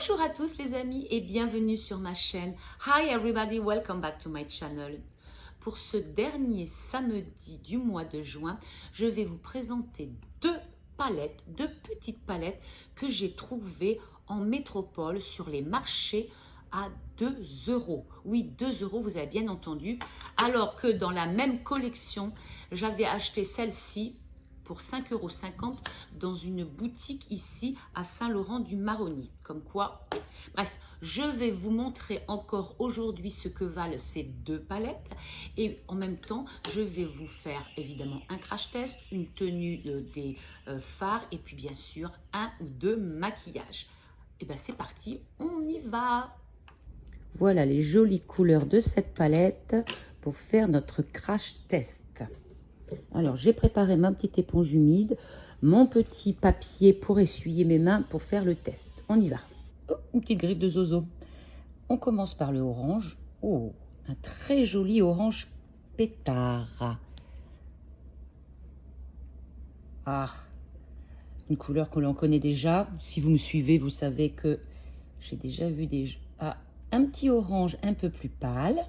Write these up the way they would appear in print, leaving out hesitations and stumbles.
Bonjour à tous les amis et bienvenue sur ma chaîne. Hi everybody, welcome back to my channel. Pour ce dernier samedi du mois de juin, je vais vous présenter deux petites palettes que j'ai trouvées en métropole sur les marchés à 2 euros. Oui, 2 euros, vous avez bien entendu. Alors que dans la même collection, j'avais acheté celle-ci pour 5,50 € dans une boutique ici à Saint-Laurent-du-Maroni. Comme quoi, bref, je vais vous montrer encore aujourd'hui ce que valent ces deux palettes et en même temps, je vais vous faire évidemment un crash test, une tenue des fards et puis bien sûr un ou deux maquillages. Et bien c'est parti, on y va! Voilà les jolies couleurs de cette palette pour faire notre crash test. Alors, j'ai préparé ma petite éponge humide, mon petit papier pour essuyer mes mains pour faire le test. On y va. Oh, une petite griffe de zozo. On commence par le orange. Oh, un très joli orange pétard. Ah, une couleur que l'on connaît déjà. Si vous me suivez, vous savez que j'ai déjà vu des... Ah, un petit orange un peu plus pâle.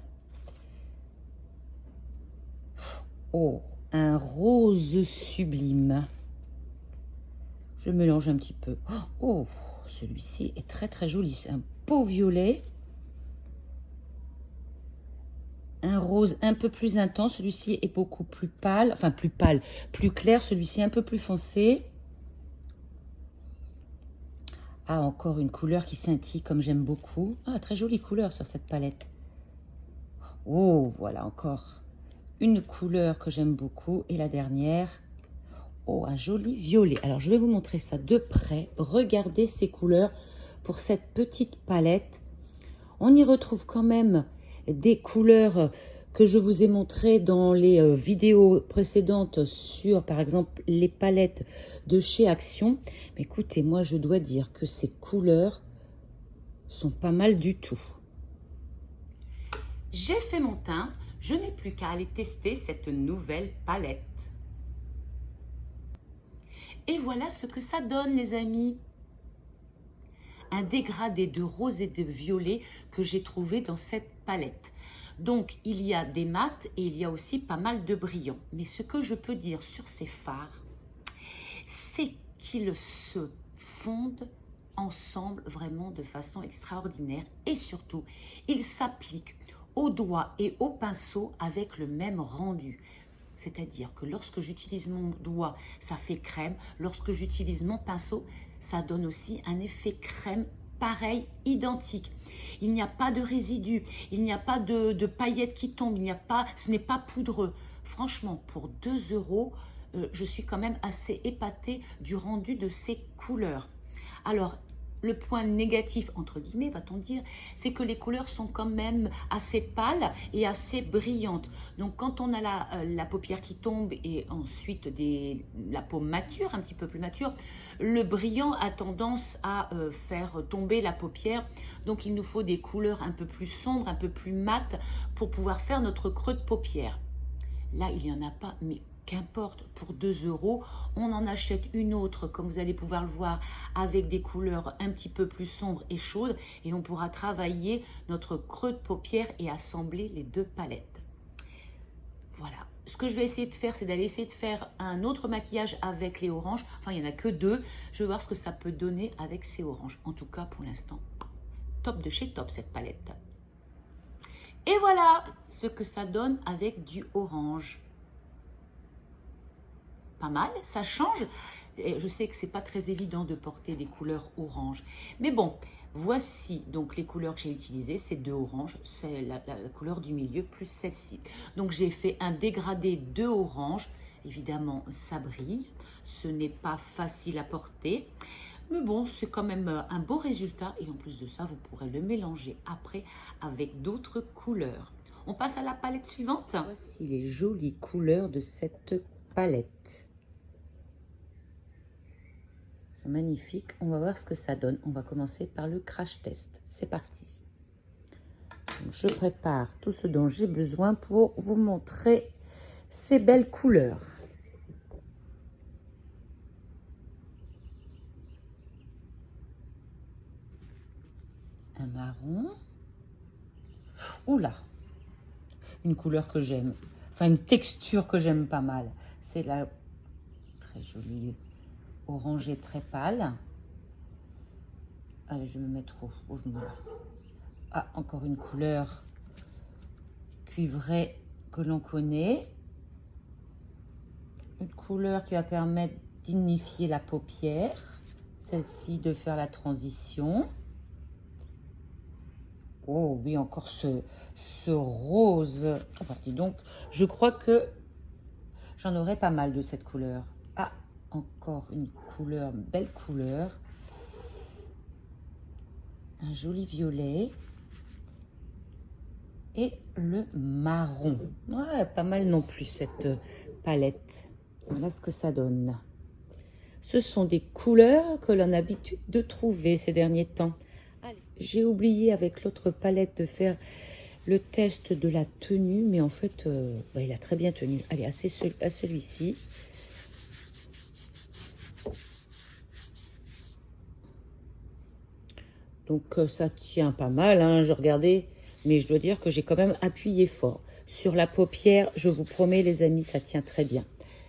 Oh, un rose sublime. Je mélange un petit peu. Oh, celui-ci est très très joli. C'est un beau violet. Un rose un peu plus intense. Celui-ci est beaucoup plus pâle. Enfin, plus pâle, plus clair. Celui-ci un peu plus foncé. Ah, encore une couleur qui scintille comme j'aime beaucoup. Ah, très jolie couleur sur cette palette. Oh, voilà encore une couleur que j'aime beaucoup. Et la dernière... Oh, un joli violet. Alors, je vais vous montrer ça de près. Regardez ces couleurs pour cette petite palette. On y retrouve quand même des couleurs que je vous ai montrées dans les vidéos précédentes sur, par exemple, les palettes de chez Action. Mais écoutez, moi, je dois dire que ces couleurs sont pas mal du tout. J'ai fait mon teint. Je n'ai plus qu'à aller tester cette nouvelle palette. Et voilà ce que ça donne, les amis. Un dégradé de rose et de violet que j'ai trouvé dans cette palette. Donc, il y a des mats et il y a aussi pas mal de brillants. Mais ce que je peux dire sur ces fards, c'est qu'ils se fondent ensemble vraiment de façon extraordinaire. Et surtout, ils s'appliquent au doigt et au pinceau avec le même rendu. C'est-à-dire que lorsque j'utilise mon doigt, ça fait crème. Lorsque j'utilise mon pinceau, ça donne aussi un effet crème pareil, identique. Il n'y a pas de résidus, il n'y a pas de paillettes qui tombent, ce n'est pas poudreux. Franchement, pour 2 €, je suis quand même assez épatée du rendu de ces couleurs. Alors, le point négatif, entre guillemets, va-t-on dire, c'est que les couleurs sont quand même assez pâles et assez brillantes. Donc, quand on a la paupière qui tombe et ensuite la peau mature, un petit peu plus mature, le brillant a tendance à faire tomber la paupière. Donc, il nous faut des couleurs un peu plus sombres, un peu plus mates pour pouvoir faire notre creux de paupière. Là, il n'y en a pas, mais qu'importe, pour 2 €, on en achète une autre, comme vous allez pouvoir le voir, avec des couleurs un petit peu plus sombres et chaudes, et on pourra travailler notre creux de paupière et assembler les deux palettes. Voilà. Ce que je vais essayer de faire, c'est d'aller essayer de faire un autre maquillage avec les oranges. Enfin, il n'y en a que deux. Je vais voir ce que ça peut donner avec ces oranges. En tout cas, pour l'instant, top de chez top cette palette. Et voilà ce que ça donne avec du orange. Pas mal, ça change. Et je sais que c'est pas très évident de porter des couleurs orange. Mais bon, voici donc les couleurs que j'ai utilisées. C'est deux oranges, c'est la couleur du milieu plus celle-ci. Donc j'ai fait un dégradé de orange. Évidemment, ça brille. Ce n'est pas facile à porter. Mais bon, c'est quand même un beau résultat. Et en plus de ça, vous pourrez le mélanger après avec d'autres couleurs. On passe à la palette suivante. Voici les jolies couleurs de cette palette. Elles sont magnifiques. On va voir ce que ça donne. On va commencer par le crash test. C'est parti. Donc, je prépare tout ce dont j'ai besoin pour vous montrer ces belles couleurs. un marron. Oula, une couleur que j'aime, enfin une texture que j'aime pas mal. C'est la très jolie orangée très pâle. Allez, je vais me mettre au genou là. Ah, encore une couleur cuivrée que l'on connaît. Une couleur qui va permettre d'unifier la paupière. Celle-ci de faire la transition. Oh oui, encore ce rose. Oh, bah, dis donc, je crois que j'en aurai pas mal de cette couleur. Ah, encore une couleur, belle couleur. Un joli violet. Et le marron. Ouais, pas mal non plus cette palette. Voilà ce que ça donne. Ce sont des couleurs que l'on a l'habitude de trouver ces derniers temps. J'ai oublié avec l'autre palette de faire le test de la tenue, mais en fait, il a très bien tenu. Allez, à celui-ci. Donc, ça tient pas mal, hein, je regardais, mais je dois dire que j'ai quand même appuyé fort. Sur la paupière, je vous promets, les amis, ça tient très bien.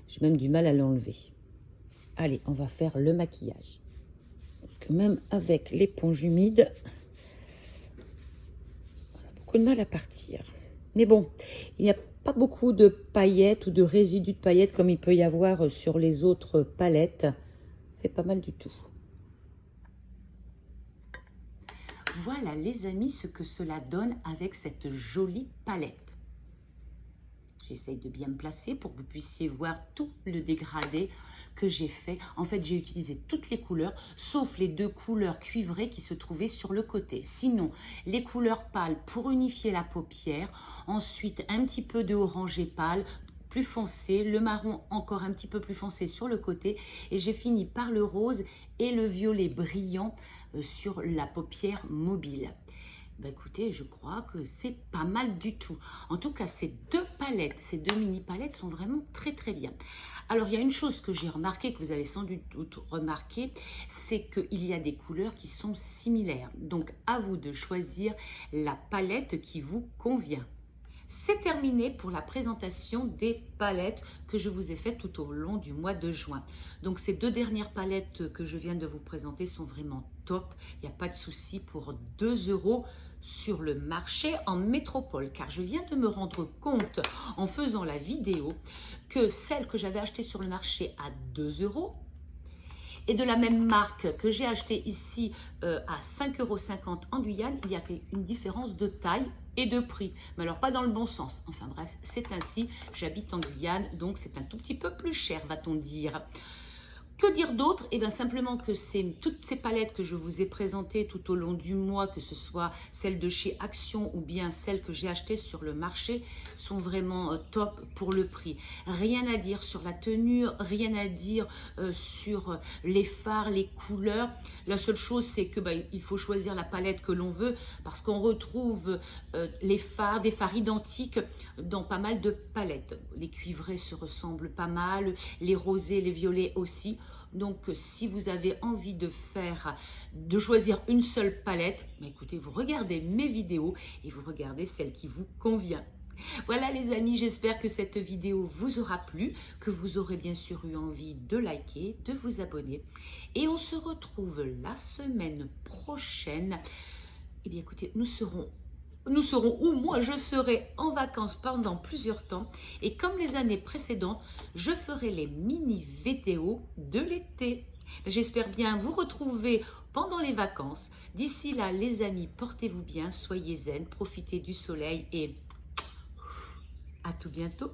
J'ai même du mal à l'enlever. Allez, on va faire le maquillage. Parce que même avec l'éponge humide, on a beaucoup de mal à partir. Mais bon, il n'y a pas beaucoup de paillettes ou de résidus de paillettes comme il peut y avoir sur les autres palettes. C'est pas mal du tout. Voilà les amis ce que cela donne avec cette jolie palette. J'essaye de bien me placer pour que vous puissiez voir tout le dégradé que j'ai fait. En fait, j'ai utilisé toutes les couleurs, sauf les deux couleurs cuivrées qui se trouvaient sur le côté. Sinon, les couleurs pâles pour unifier la paupière. Ensuite, un petit peu de orangé pâle, plus foncé. Le marron encore un petit peu plus foncé sur le côté. Et j'ai fini par le rose et le violet brillant sur la paupière mobile. Ben écoutez, je crois que c'est pas mal du tout. En tout cas, ces deux palettes, ces deux mini palettes sont vraiment très très bien. Alors, il y a une chose que j'ai remarqué, que vous avez sans doute remarqué, c'est qu'il y a des couleurs qui sont similaires. Donc, à vous de choisir la palette qui vous convient. C'est terminé pour la présentation des palettes que je vous ai faites tout au long du mois de juin. Donc ces deux dernières palettes que je viens de vous présenter sont vraiment top. Il n'y a pas de souci pour 2 € sur le marché en métropole. Car je viens de me rendre compte en faisant la vidéo que celle que j'avais achetée sur le marché à 2 € et de la même marque que j'ai acheté ici à 5,50 € en Guyane, il y a une différence de taille et de prix. Mais alors pas dans le bon sens. Enfin bref, c'est ainsi. J'habite en Guyane, donc c'est un tout petit peu plus cher, va-t-on dire. Que dire d'autre? Eh bien simplement que toutes ces palettes que je vous ai présentées tout au long du mois, que ce soit celles de chez Action ou bien celles que j'ai achetées sur le marché, sont vraiment top pour le prix. Rien à dire sur la tenue, rien à dire sur les fards, les couleurs. La seule chose, c'est que il faut choisir la palette que l'on veut parce qu'on retrouve des fards identiques dans pas mal de palettes. Les cuivrés se ressemblent pas mal, les rosés, les violets aussi. Donc, si vous avez envie de choisir une seule palette, écoutez, vous regardez mes vidéos et vous regardez celle qui vous convient. Voilà les amis, j'espère que cette vidéo vous aura plu, que vous aurez bien sûr eu envie de liker, de vous abonner. Et on se retrouve la semaine prochaine. Eh bien écoutez, nous serons où moi je serai en vacances pendant plusieurs temps et comme les années précédentes, je ferai les mini vidéos de l'été. J'espère bien vous retrouver pendant les vacances. D'ici là, les amis, portez-vous bien, soyez zen, profitez du soleil et à tout bientôt.